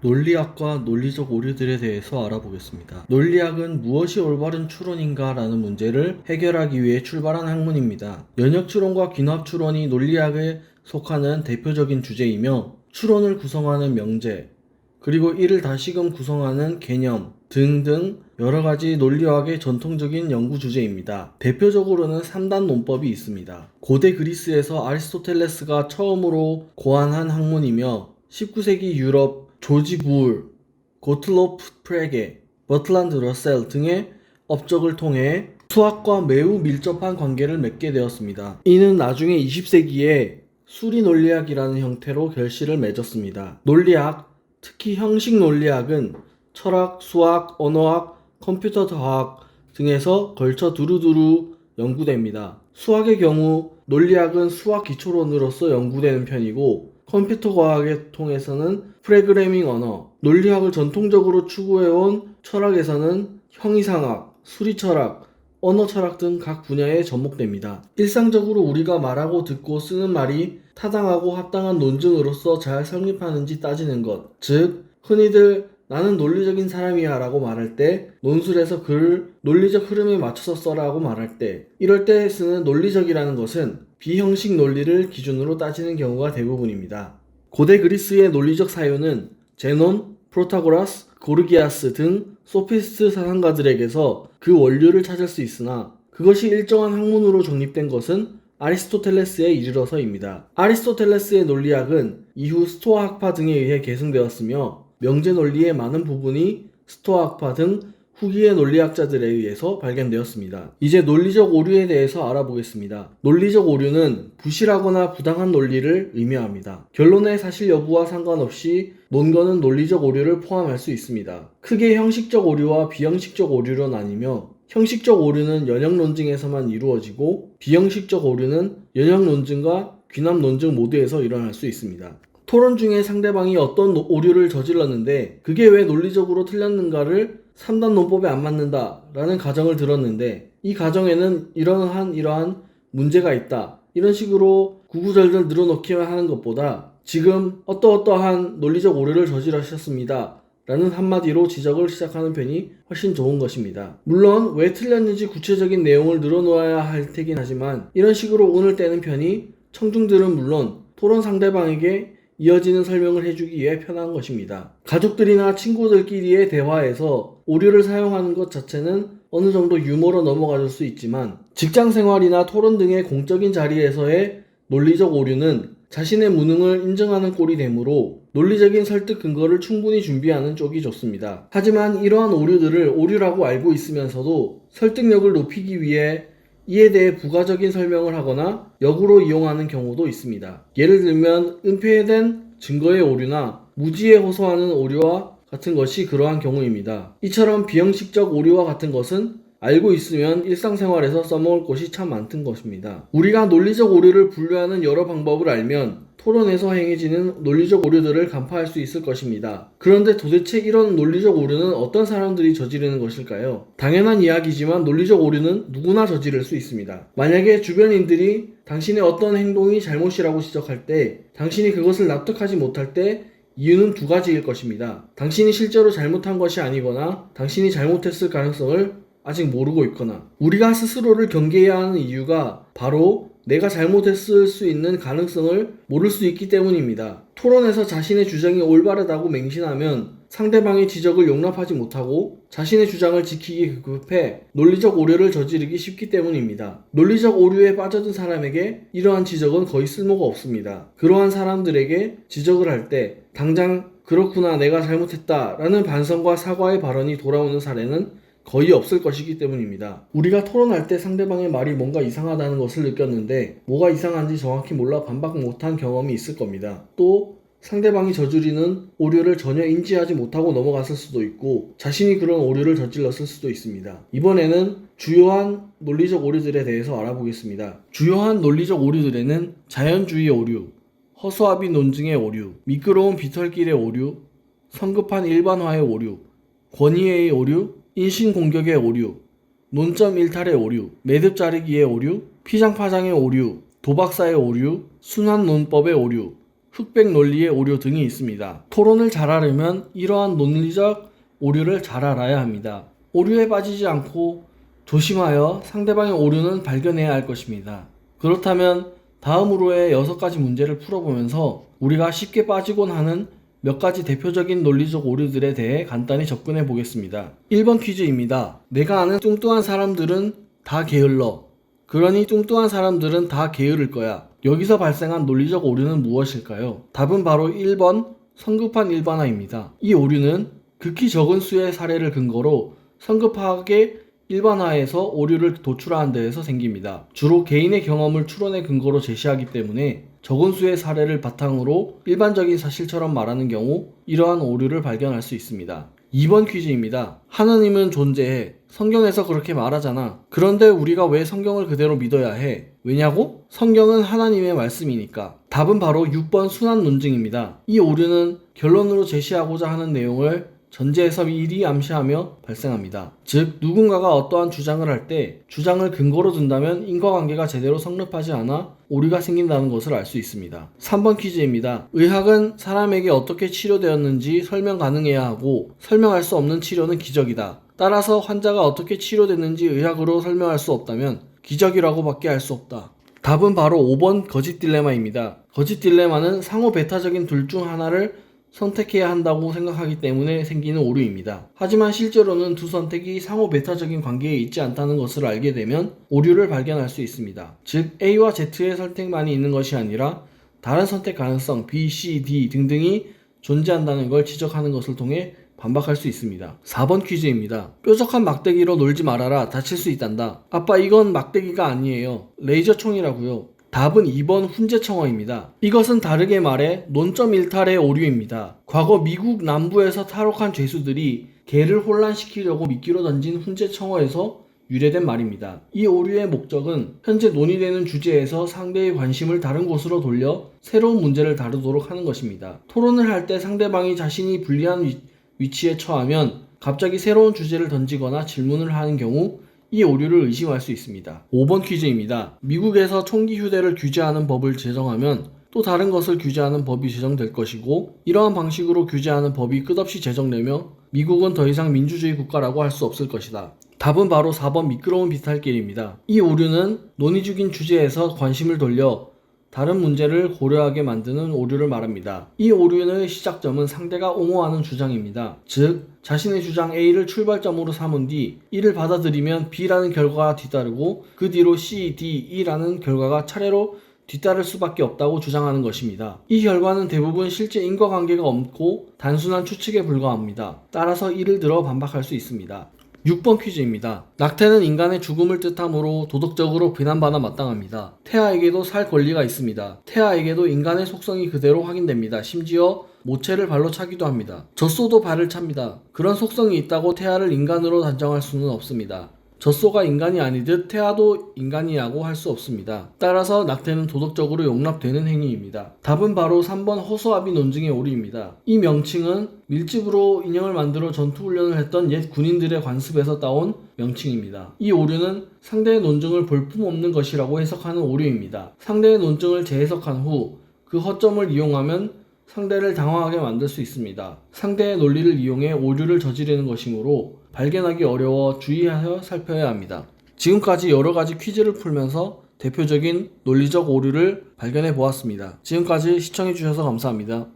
논리학과 논리적 오류들에 대해서 알아보겠습니다. 논리학은 무엇이 올바른 추론인가 라는 문제를 해결하기 위해 출발한 학문입니다. 연역 추론과 귀납 추론이 논리학에 속하는 대표적인 주제이며 추론을 구성하는 명제, 그리고 이를 다시금 구성하는 개념 등등 여러가지 논리학의 전통적인 연구 주제입니다. 대표적으로는 3단 논법이 있습니다. 고대 그리스에서 아리스토텔레스가 처음으로 고안한 학문이며 19세기 유럽 조지 부울, 고틀로프 프레게, 버틀란드 러셀 등의 업적을 통해 수학과 매우 밀접한 관계를 맺게 되었습니다. 이는 나중에 20세기에 수리 논리학이라는 형태로 결실을 맺었습니다. 논리학, 특히 형식 논리학은 철학, 수학, 언어학, 컴퓨터 과학 등에서 걸쳐 두루두루 연구됩니다. 수학의 경우 논리학은 수학 기초론으로서 연구되는 편이고 컴퓨터 과학을 통해서는 프로그래밍 언어, 논리학을 전통적으로 추구해온 철학에서는 형이상학, 수리철학, 언어철학 등 각 분야에 접목됩니다. 일상적으로 우리가 말하고 듣고 쓰는 말이 타당하고 합당한 논증으로서 잘 성립하는지 따지는 것, 즉 흔히들 나는 논리적인 사람이야 라고 말할 때, 논술에서 글을 논리적 흐름에 맞춰서 써라고 말할 때, 이럴 때 쓰는 논리적이라는 것은 비형식 논리를 기준으로 따지는 경우가 대부분입니다. 고대 그리스의 논리적 사유는 제논, 프로타고라스, 고르기아스 등 소피스트 사상가들에게서 그 원류를 찾을 수 있으나 그것이 일정한 학문으로 정립된 것은 아리스토텔레스에 이르러서입니다. 아리스토텔레스의 논리학은 이후 스토아 학파 등에 의해 계승되었으며 명제 논리의 많은 부분이 스토아 학파 등 후기의 논리학자들에 의해서 발견되었습니다. 이제 논리적 오류에 대해서 알아보겠습니다. 논리적 오류는 부실하거나 부당한 논리를 의미합니다. 결론의 사실 여부와 상관없이 논거는 논리적 오류를 포함할 수 있습니다. 크게 형식적 오류와 비형식적 오류로 나뉘며 형식적 오류는 연역 논증에서만 이루어지고 비형식적 오류는 연역 논증과 귀납 논증 모두에서 일어날 수 있습니다. 토론 중에 상대방이 어떤 오류를 저질렀는데 그게 왜 논리적으로 틀렸는가를 3단 논법에 안 맞는다 라는 가정을 들었는데 이 가정에는 이러한 문제가 있다 이런 식으로 구구절절 늘어놓기만 하는 것보다 지금 어떠한 논리적 오류를 저지르셨습니다 라는 한마디로 지적을 시작하는 편이 훨씬 좋은 것입니다. 물론 왜 틀렸는지 구체적인 내용을 늘어놓아야 할 테긴 하지만 이런 식으로 운을 떼는 편이 청중들은 물론 토론 상대방에게 이어지는 설명을 해주기 위해 편한 것입니다. 가족들이나 친구들끼리의 대화에서 오류를 사용하는 것 자체는 어느 정도 유머로 넘어갈 수 있지만 직장생활이나 토론 등의 공적인 자리에서의 논리적 오류는 자신의 무능을 인정하는 꼴이 되므로 논리적인 설득 근거를 충분히 준비하는 쪽이 좋습니다. 하지만 이러한 오류들을 오류라고 알고 있으면서도 설득력을 높이기 위해 이에 대해 부가적인 설명을 하거나 역으로 이용하는 경우도 있습니다. 예를 들면 은폐된 증거의 오류나 무지에 호소하는 오류와 같은 것이 그러한 경우입니다. 이처럼 비형식적 오류와 같은 것은 알고 있으면 일상생활에서 써먹을 것이 참 많던 것입니다. 우리가 논리적 오류를 분류하는 여러 방법을 알면 토론에서 행해지는 논리적 오류들을 간파할 수 있을 것입니다. 그런데 도대체 이런 논리적 오류는 어떤 사람들이 저지르는 것일까요? 당연한 이야기지만 논리적 오류는 누구나 저지를 수 있습니다. 만약에 주변인들이 당신의 어떤 행동이 잘못이라고 지적할 때 당신이 그것을 납득하지 못할 때 이유는 두 가지일 것입니다. 당신이 실제로 잘못한 것이 아니거나 당신이 잘못했을 가능성을 아직 모르고 있거나 우리가 스스로를 경계해야 하는 이유가 바로 내가 잘못했을 수 있는 가능성을 모를 수 있기 때문입니다. 토론에서 자신의 주장이 올바르다고 맹신하면 상대방의 지적을 용납하지 못하고 자신의 주장을 지키기 급해 논리적 오류를 저지르기 쉽기 때문입니다. 논리적 오류에 빠져든 사람에게 이러한 지적은 거의 쓸모가 없습니다. 그러한 사람들에게 지적을 할 때 당장 그렇구나 내가 잘못했다 라는 반성과 사과의 발언이 돌아오는 사례는 거의 없을 것이기 때문입니다. 우리가 토론할 때 상대방의 말이 뭔가 이상하다는 것을 느꼈는데 뭐가 이상한지 정확히 몰라 반박 못한 경험이 있을 겁니다. 또 상대방이 저지르는 오류를 전혀 인지하지 못하고 넘어갔을 수도 있고 자신이 그런 오류를 저질렀을 수도 있습니다. 이번에는 주요한 논리적 오류들에 대해서 알아보겠습니다. 주요한 논리적 오류들에는 자연주의 오류, 허수아비 논증의 오류, 미끄러운 비털길의 오류, 성급한 일반화의 오류, 권위의 오류, 인신공격의 오류, 논점 일탈의 오류, 매듭 자르기의 오류, 피장 파장의 오류, 도박사의 오류, 순환 논법의 오류, 흑백 논리의 오류 등이 있습니다. 토론을 잘하려면 이러한 논리적 오류를 잘 알아야 합니다. 오류에 빠지지 않고 조심하여 상대방의 오류는 발견해야 할 것입니다. 그렇다면 다음으로의 6가지 문제를 풀어보면서 우리가 쉽게 빠지곤 하는 몇 가지 대표적인 논리적 오류들에 대해 간단히 접근해 보겠습니다. 1번 퀴즈입니다. 내가 아는 뚱뚱한 사람들은 다 게을러. 그러니 뚱뚱한 사람들은 다 게으를 거야. 여기서 발생한 논리적 오류는 무엇일까요? 답은 바로 1번 성급한 일반화입니다. 이 오류는 극히 적은 수의 사례를 근거로 성급하게 일반화해서 오류를 도출하는 데에서 생깁니다. 주로 개인의 경험을 추론의 근거로 제시하기 때문에 적은 수의 사례를 바탕으로 일반적인 사실처럼 말하는 경우 이러한 오류를 발견할 수 있습니다. 2번 퀴즈입니다. 하나님은 존재해. 성경에서 그렇게 말하잖아. 그런데 우리가 왜 성경을 그대로 믿어야 해? 왜냐고? 성경은 하나님의 말씀이니까. 답은 바로 6번 순환 논증입니다. 이 오류는 결론으로 제시하고자 하는 내용을 전제에서 미리 암시하며 발생합니다. 즉 누군가가 어떠한 주장을 할 때 주장을 근거로 둔다면 인과관계가 제대로 성립하지 않아 오류가 생긴다는 것을 알 수 있습니다. 3번 퀴즈입니다. 의학은 사람에게 어떻게 치료되었는지 설명 가능해야 하고 설명할 수 없는 치료는 기적이다. 따라서 환자가 어떻게 치료됐는지 의학으로 설명할 수 없다면 기적이라고 밖에 할 수 없다. 답은 바로 5번 거짓 딜레마입니다. 거짓 딜레마는 상호 배타적인 둘 중 하나를 선택해야 한다고 생각하기 때문에 생기는 오류입니다. 하지만 실제로는 두 선택이 상호 배타적인 관계에 있지 않다는 것을 알게 되면 오류를 발견할 수 있습니다. 즉 A와 Z의 선택만이 있는 것이 아니라 다른 선택 가능성 B, C, D 등등이 존재한다는 걸 지적하는 것을 통해 반박할 수 있습니다. 4번 퀴즈입니다. 뾰족한 막대기로 놀지 말아라. 다칠 수 있단다. 아빠 이건 막대기가 아니에요. 레이저 총이라고요. 답은 2번 훈제청어입니다. 이것은 다르게 말해 논점 일탈의 오류입니다. 과거 미국 남부에서 탈옥한 죄수들이 개를 혼란시키려고 미끼로 던진 훈제청어에서 유래된 말입니다. 이 오류의 목적은 현재 논의되는 주제에서 상대의 관심을 다른 곳으로 돌려 새로운 문제를 다루도록 하는 것입니다. 토론을 할 때 상대방이 자신이 불리한 위치에 처하면 갑자기 새로운 주제를 던지거나 질문을 하는 경우 이 오류를 의심할 수 있습니다. 5번 퀴즈입니다. 미국에서 총기 휴대를 규제하는 법을 제정하면 또 다른 것을 규제하는 법이 제정될 것이고 이러한 방식으로 규제하는 법이 끝없이 제정되며 미국은 더 이상 민주주의 국가라고 할 수 없을 것이다. 답은 바로 4번 미끄러운 비탈길입니다. 이 오류는 논의적인 주제에서 관심을 돌려 다른 문제를 고려하게 만드는 오류를 말합니다. 이 오류의 시작점은 상대가 옹호하는 주장입니다. 즉 자신의 주장 A를 출발점으로 삼은 뒤 이를 받아들이면 B라는 결과가 뒤따르고 그 뒤로 C, D, E라는 결과가 차례로 뒤따를 수밖에 없다고 주장하는 것입니다. 이 결과는 대부분 실제 인과관계가 없고 단순한 추측에 불과합니다. 따라서 이를 들어 반박할 수 있습니다. 6번 퀴즈입니다. 낙태는 인간의 죽음을 뜻하므로 도덕적으로 비난받아 마땅합니다. 태아에게도 살 권리가 있습니다. 태아에게도 인간의 속성이 그대로 확인됩니다. 심지어 모체를 발로 차기도 합니다. 젖소도 발을 찹니다. 그런 속성이 있다고 태아를 인간으로 단정할 수는 없습니다. 젖소가 인간이 아니듯 태아도 인간이라고 할 수 없습니다. 따라서 낙태는 도덕적으로 용납되는 행위입니다. 답은 바로 3번 허수아비 논증의 오류입니다. 이 명칭은 밀집으로 인형을 만들어 전투훈련을 했던 옛 군인들의 관습에서 따온 명칭입니다. 이 오류는 상대의 논증을 볼품없는 것이라고 해석하는 오류입니다. 상대의 논증을 재해석한 후 그 허점을 이용하면 상대를 당황하게 만들 수 있습니다. 상대의 논리를 이용해 오류를 저지르는 것이므로 발견하기 어려워 주의하여 살펴야 합니다. 지금까지 여러가지 퀴즈를 풀면서 대표적인 논리적 오류를 발견해 보았습니다. 지금까지 시청해 주셔서 감사합니다.